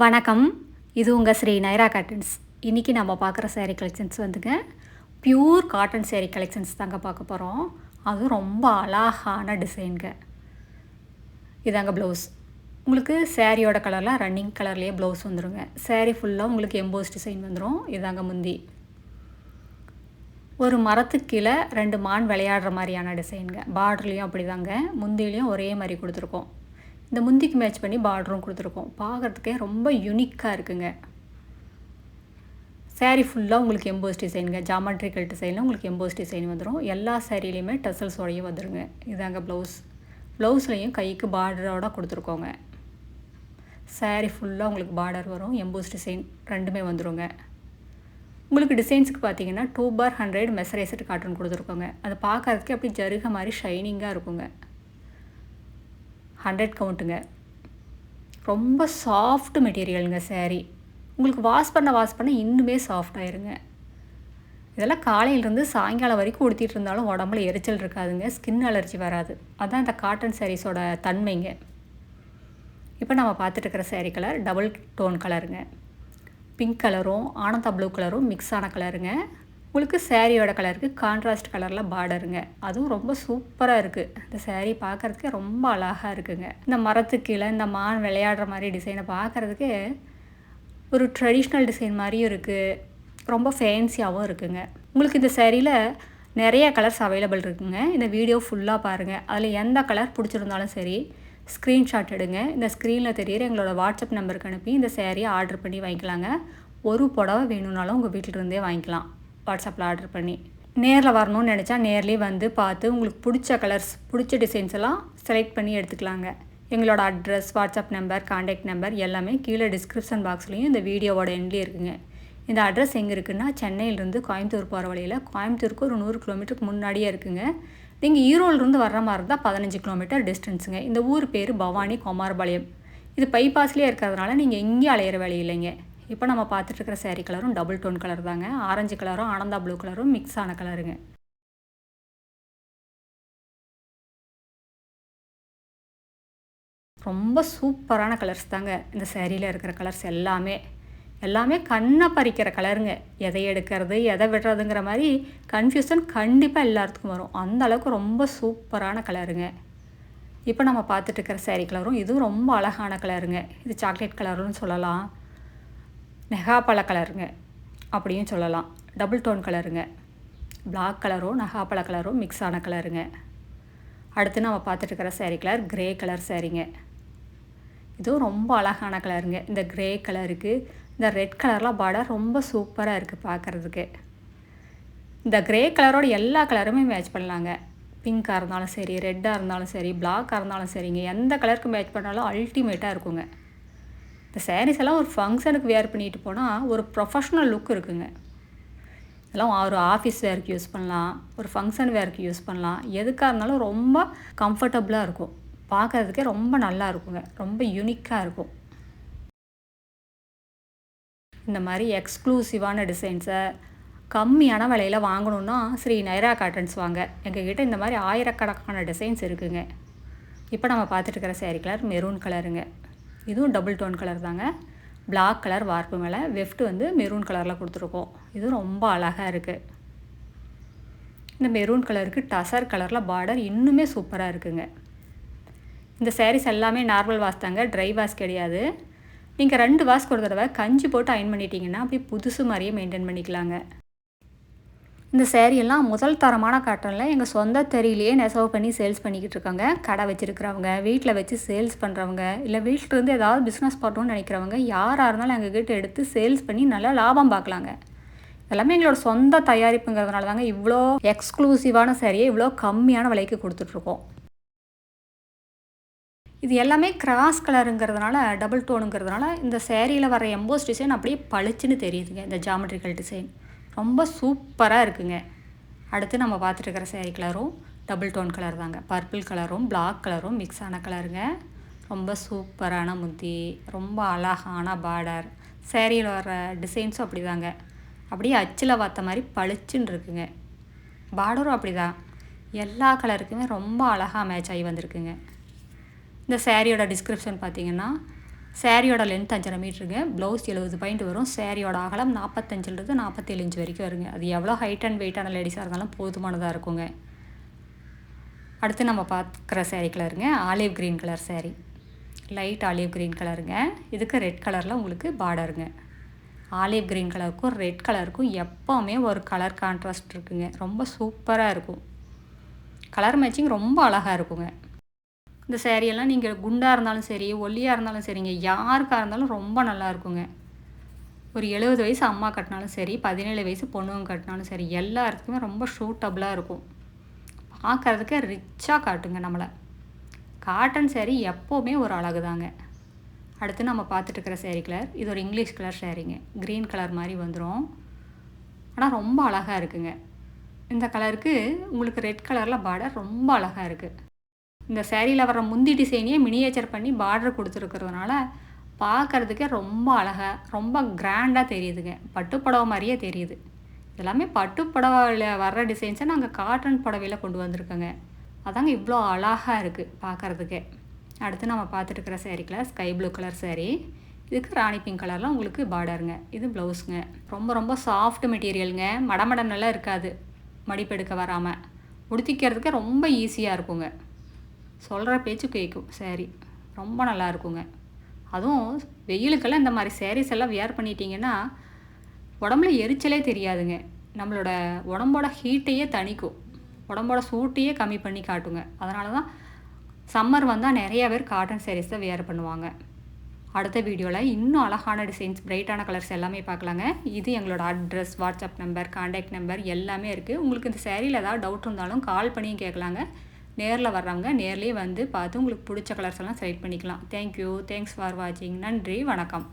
வணக்கம், இது உங்கள் ஸ்ரீ நைரா காட்டன்ஸ். இன்றைக்கி நம்ம பார்க்குற சேரீ கலெக்ஷன்ஸ் வந்துங்க பியூர் காட்டன் சேரீ கலெக்ஷன்ஸ் தாங்க பார்க்க போகிறோம். அதுவும் ரொம்ப அழகான டிசைனுங்க. இதாங்க ப்ளவுஸ். உங்களுக்கு சேரீயோட கலரில் ரன்னிங் கலர்லேயே ப்ளவுஸ் வந்துடுங்க. சேரீ ஃபுல்லாக உங்களுக்கு எம்போஸ் டிசைன் வந்துடும். இதாங்க முந்தி. ஒரு மரத்துக்கு கீழே 2 மான் விளையாடுற மாதிரியான டிசைனுங்க. பார்டர்லேயும் அப்படி தாங்க, முந்திலையும் ஒரே மாதிரி கொடுத்துருக்கோம். இந்த முந்திக்கு மேட்ச் பண்ணி பார்டரும் கொடுத்துருக்கோம். பார்க்குறதுக்கே ரொம்ப யூனிக்காக இருக்குங்க. சேரீ ஃபுல்லாக உங்களுக்கு எம்போஸ் டிசைனுங்க. ஜாமெட்ரிக்கல் டிசைனில் உங்களுக்கு எம்போஸ் டிசைன் வந்துடும். எல்லா சேரீலையுமே டசல்ஸோடையும் வந்துடுங்க. இதாங்க ப்ளவுஸ். ப்ளவுஸ்லேயும் கைக்கு பார்டரோடு கொடுத்துருக்கோங்க. சேரீ ஃபுல்லாக உங்களுக்கு பார்டர் வரும், எம்போஸ் டிசைன் ரெண்டுமே வந்துடுங்க. உங்களுக்கு டிசைன்ஸுக்கு பார்த்தீங்கன்னா 2/100 மெசரைஸ்டு காட்டன் கொடுத்துருக்கோங்க. அது பார்க்குறதுக்கு அப்படி ஜருக மாதிரி ஷைனிங்காக இருக்குங்க. 100 கவுண்ட்டுங்க. ரொம்ப சாஃப்ட் மெட்டீரியலுங்க சேரீ. உங்களுக்கு வாஷ் பண்ண இன்னுமே சாஃப்ட் ஆயிருங்க. இதெல்லாம் காலையிலேருந்து சாயங்காலம் வரைக்கும் உடுத்திட்டு இருந்தாலும் உடம்புல எரிச்சல் இருக்காதுங்க, ஸ்கின் அலர்ஜி வராது. அதுதான் இந்த காட்டன் சாரீஸோட தன்மைங்க. இப்போ நம்ம பார்த்துட்டு இருக்கிற சேரீ கலர் டபுள் டோன் கலருங்க. பிங்க் கலரும் ஆனந்தா ப்ளூ கலரும் மிக்ஸ் ஆன கலருங்க. உங்களுக்கு சேரீயோட கலருக்கு கான்ட்ராஸ்ட் கலரில் பார்டருங்க. அதுவும் ரொம்ப சூப்பராக இருக்குது. இந்த சேரீ பார்க்குறதுக்கே ரொம்ப அழகாக இருக்குங்க. இந்த மரத்துக்கு கீழே இந்த மான் விளையாடுற மாதிரி டிசைனை பார்க்குறதுக்கு ஒரு ட்ரெடிஷ்னல் டிசைன் மாதிரியும் இருக்குது, ரொம்ப ஃபேன்சியாகவும் இருக்குங்க. உங்களுக்கு இந்த சேரீயில் நிறைய கலர்ஸ் அவைலபிள் இருக்குங்க. இந்த வீடியோ ஃபுல்லாக பாருங்கள். அதில் எந்த கலர் பிடிச்சிருந்தாலும் சரி ஸ்க்ரீன்ஷாட் எடுங்க. இந்த ஸ்க்ரீனில் தெரியிற எங்களோட வாட்ஸ்அப் நம்பருக்கு அனுப்பி இந்த சேரீயை ஆர்டர் பண்ணி வாங்கிக்கலாங்க. ஒரு புடவை வேணும்னாலும் உங்கள் வீட்டிலிருந்தே வாங்கிக்கலாம், வாட்ஸ்அப்பில் ஆர்டர் பண்ணி. நேரில் வரணும்னு நினச்சா நேர்லேயே வந்து பார்த்து உங்களுக்கு பிடிச்ச கலர்ஸ் பிடிச்ச டிசைன்ஸ் எல்லாம் செலக்ட் பண்ணி எடுத்துக்கலாங்க. எங்களோட address, WhatsApp number, contact number எல்லாமே கீழே டிஸ்கிரிப்ஷன் பாக்ஸ்லேயும் இந்த வீடியோவோட எண்ட்லேயே இருக்குங்க. இந்த அட்ரஸ் எங்கே இருக்குன்னா சென்னையிலேருந்து கோயம்புத்தூர் போகிற வழியில், கோயம்புத்தூருக்கு ஒரு 100 கிலோமீட்டருக்கு முன்னாடியே இருக்குங்க. நீங்கள் ஈரோடுலேருந்து வர்ற மாதிரி இருந்தால் 15 கிலோமீட்டர் டிஸ்டன்ஸுங்க. இந்த ஊர் பேர் பவானி குமாரபாளையம். இது பைபாஸ்லேயே இருக்கிறதுனால நீங்கள் எங்கேயும் அலையிற வேலை இல்லைங்க. இப்போ நம்ம பார்த்துட்டு இருக்கிற சேரீ கலரும் டபுள் டோன் கலர் தாங்க. ஆரஞ்சு கலரும் ஆனந்தா ப்ளூ கலரும் மிக்ஸ் ஆன கலருங்க. ரொம்ப சூப்பரான கலர்ஸ் தாங்க இந்த சேரீயில் இருக்கிற கலர்ஸ் எல்லாமே கண்ணை பறிக்கிற கலருங்க. எதை எடுக்கிறது எதை விடுறதுங்கிற மாதிரி கன்ஃபியூஷன் கண்டிப்பாக எல்லாத்துக்கும் வரும். அந்த அளவுக்கு ரொம்ப சூப்பரான கலருங்க. இப்போ நம்ம பார்த்துட்டு இருக்கிற சேரீ கலரும் இதுவும் ரொம்ப அழகான கலருங்க. இது சாக்லேட் கலருன்னு சொல்லலாம், நெகாப்பழ கலருங்க அப்படியும் சொல்லலாம். டபுள் டோன் கலருங்க. பிளாக் கலரும் நெகாப்பழ கலரும் மிக்ஸ் ஆன கலருங்க. அடுத்து நம்ம பார்த்துட்டு இருக்கிற சேரீ கலர் கிரே கலர் சேரீங்க. இதுவும் ரொம்ப அழகான கலருங்க. இந்த கிரே கலருக்கு இந்த ரெட் கலர்லாம் பார்டர் ரொம்ப சூப்பராக இருக்குது பார்க்குறதுக்கு. இந்த கிரே கலரோட எல்லா கலருமே மேட்ச் பண்ணலாங்க. பிங்காக இருந்தாலும் சரி, ரெட்டாக இருந்தாலும் சரி, பிளாக்காக இருந்தாலும் சரிங்க, எந்த கலருக்கு மேட்ச் பண்ணாலும் அல்டிமேட்டாக இருக்குங்க. இந்த சாரீஸ் எல்லாம் ஒரு ஃபங்க்ஷனுக்கு வேர் பண்ணிட்டு போனால் ஒரு ப்ரொஃபஷ்னல் லுக் இருக்குங்க. இதெல்லாம் ஒரு ஆஃபீஸ் வேருக்கு யூஸ் பண்ணலாம், ஒரு ஃபங்க்ஷன் வேருக்கு யூஸ் பண்ணலாம். எதுக்காக இருந்தாலும் ரொம்ப கம்ஃபர்டபுளாக இருக்கும், பார்க்குறதுக்கே ரொம்ப நல்லா இருக்குங்க, ரொம்ப யூனிக்காக இருக்கும். இந்த மாதிரி எக்ஸ்க்ளூசிவான டிசைன்ஸை கம்மியான விலையில் வாங்கணுன்னா ஸ்ரீ நைரா காட்டன்ஸ் வாங்க. எங்ககிட்ட இந்த மாதிரி ஆயிரக்கணக்கான டிசைன்ஸ் இருக்குங்க. இப்போ நம்ம பார்த்துட்டு இருக்கிற சேரீ கலர் மெரூன் கலருங்க. இதுவும் டபுள் டோன் கலர் தாங்க. பிளாக் கலர் வார்ப்பு மேலே வெஃப்ட் வந்து மெரூன் கலரில் கொடுத்துருக்கோம். இதுவும் ரொம்ப அழகாக இருக்குது. இந்த மெரூன் கலருக்கு டசர் கலரில் பார்டர் இன்னுமே சூப்பராக இருக்குங்க. இந்த சாரீஸ் எல்லாமே நார்மல் வாஷ் தாங்க, ட்ரை வாஷ் கிடையாது. நீங்கள் 2 வாஷ்க்கு ஒரு தடவை கஞ்சி போட்டு அயன் பண்ணிட்டீங்கன்னா அப்படியே புதுசு மாதிரியே மெயின்டைன் பண்ணிக்கலாங்க. இந்த சேரீயெல்லாம் முதல் தரமான காட்டனில் எங்கள் சொந்த தெருவிலேயே நெசவு பண்ணி சேல்ஸ் பண்ணிக்கிட்டு இருக்காங்க. கடை வச்சுருக்கிறவங்க, வீட்டில் வச்சு சேல்ஸ் பண்ணுறவங்க, இல்லை வீட்டிலேருந்து ஏதாவது பிஸ்னஸ் பண்ணணும்னு நினைக்கிறவங்க யாராக இருந்தாலும் எங்ககிட்ட எடுத்து சேல்ஸ் பண்ணி நல்லா லாபம் பார்க்கலாங்க. எல்லாமே எங்களோட சொந்த தயாரிப்புங்கிறதுனால தாங்க இவ்வளோ எக்ஸ்க்ளூசிவான சேரீயை இவ்வளோ கம்மியான விலைக்கு கொடுத்துட்ருக்கோம். இது எல்லாமே கிராஸ் கலருங்கிறதுனால, டபுள் டோனுங்கிறதுனால இந்த சேரீயில் வர எம்போஸ் டிசைன் அப்படியே பளிச்சுன்னு தெரியுதுங்க. இந்த ஜாமெட்ரிக்கல் டிசைன் ரொம்ப சூப்பராக இருக்குங்க. அடுத்து நம்ம பார்த்துட்டு இருக்கிற சேரீ கலரும் டபுள் டோன் கலர் தாங்க. பர்பிள் கலரும் பிளாக் கலரும் மிக்ஸ் ஆன கலருங்க. ரொம்ப சூப்பரான முந்தி, ரொம்ப அழகான பார்டர். சேரீயில் வர டிசைன்ஸும் அப்படி தாங்க, அப்படியே அச்சில் பார்த்த மாதிரி பளிச்சுன்னு இருக்குங்க. பார்டரும் அப்படி தான், எல்லா கலருக்குமே ரொம்ப அழகாக மேட்ச் ஆகி வந்திருக்குங்க. இந்த சேரீயோட டிஸ்கிரிப்ஷன் பார்த்தீங்கன்னா சாரியோட லென்த் 5.5 மீட்டருங்க. ப்ளவுஸ் 70 பாயிண்ட் வரும். சாரியோட அகலம் 45லிருந்து 47 இன்ச் வரைக்கும் வருங்க. அது எவ்வளோ ஹைட் அண்ட் வெயிட்டான லேடிஸாக இருந்தாலும் போதுமானதாக இருக்குங்க. அடுத்து நம்ம பார்க்குற சாரீ கலருங்க olive green colour sari. Light olive green கலருங்க. இதுக்கு ரெட் கலரில் உங்களுக்கு பார்டருங்க. ஆலிவ் க்ரீன் கலருக்கும் ரெட் கலருக்கும் எப்போவுமே ஒரு கலர் கான்ட்ராஸ்ட் இருக்குங்க. ரொம்ப சூப்பராக இருக்கும். கலர் மேட்சிங் ரொம்ப அழகாக இருக்குங்க. இந்த சேரீயெல்லாம் நீங்கள் குண்டாக இருந்தாலும் சரி, ஒல்லியாக இருந்தாலும் சரிங்க, யாருக்காக இருந்தாலும் ரொம்ப நல்லா இருக்குங்க. ஒரு 70 வயசு அம்மா கட்டினாலும் சரி, 17 வயசு பொண்ணுங்க கட்டினாலும் சரி, எல்லாத்துக்குமே ரொம்ப சூட்டபுளாக இருக்கும். பார்க்குறதுக்கு ரிச்சாக காட்டுங்க நம்மளை. காட்டன் சேரீ எப்போவுமே ஒரு அழகு தாங்க. அடுத்து நம்ம பார்த்துட்டு இருக்கிற சேரீ கலர் இது ஒரு இங்கிலீஷ் கலர் சேரீங்க. க்ரீன் கலர் மாதிரி வந்துடும். ஆனால் ரொம்ப அழகாக இருக்குங்க. இந்த கலருக்கு உங்களுக்கு ரெட் கலரில் பார்டர் ரொம்ப அழகாக இருக்குது. இந்த சேரீயில் வர முந்தி டிசைனையே மினியேச்சர் பண்ணி பார்டர் கொடுத்துருக்கிறதுனால பார்க்குறதுக்கே ரொம்ப அழகாக ரொம்ப கிராண்டாக தெரியுதுங்க. பட்டுப்புடவை மாதிரியே தெரியுது. எல்லாமே பட்டுப்புடவையில் வர்ற டிசைன்ஸை நாங்கள் காட்டன் புடவையில் கொண்டு வந்திருக்கோங்க. அதாங்க இவ்வளோ அழகாக இருக்குது பார்க்குறதுக்கே. அடுத்து நம்ம பார்த்துட்டு இருக்கிற sari colour sky blue colour sari. இதுக்கு ராணி பிங்க் கலரில் உங்களுக்கு பார்டருங்க. இது ப்ளவுஸுங்க. ரொம்ப ரொம்ப சாஃப்ட் மெட்டீரியலுங்க. மடமடனெல்லாம் இருக்காது. மடிப்பெடுக்க வராமல் உடுத்திக்கிறதுக்கு ரொம்ப ஈஸியாக இருக்குங்க. சொல்கிற பேச்சு கேட்கும் சேரீ. ரொம்ப நல்லா இருக்குங்க. அதுவும் வெயிலுக்கெல்லாம் இந்த மாதிரி சேரீஸ் எல்லாம் வியர் பண்ணிட்டீங்கன்னா உடம்புல எரிச்சலே தெரியாதுங்க. நம்மளோட உடம்போட ஹீட்டையே தணிக்கும். உடம்போட சூட்டையே கம்மி பண்ணி காட்டுங்க. அதனால தான் சம்மர் வந்தால் நிறைய பேர் காட்டன் சேரீஸ் தான் வியர் பண்ணுவாங்க. அடுத்த வீடியோவில் இன்னும் அழகான டிசைன்ஸ் பிரைட்டான கலர்ஸ் எல்லாமே பார்க்கலாங்க. இது எங்களோட address, WhatsApp number, contact number எல்லாமே இருக்குது. உங்களுக்கு இந்த சேரீயில் ஏதாவது டவுட் இருந்தாலும் கால் பண்ணியும் கேட்கலாங்க. நேரில் வர்றவங்க நேர்லேயே வந்து பார்த்து உங்களுக்கு பிடிச்ச கலர்ஸ் எல்லாம் செலக்ட் பண்ணிக்கலாம். தேங்க்யூ. தேங்க்ஸ் ஃபார் வாட்சிங். நன்றி. வணக்கம்.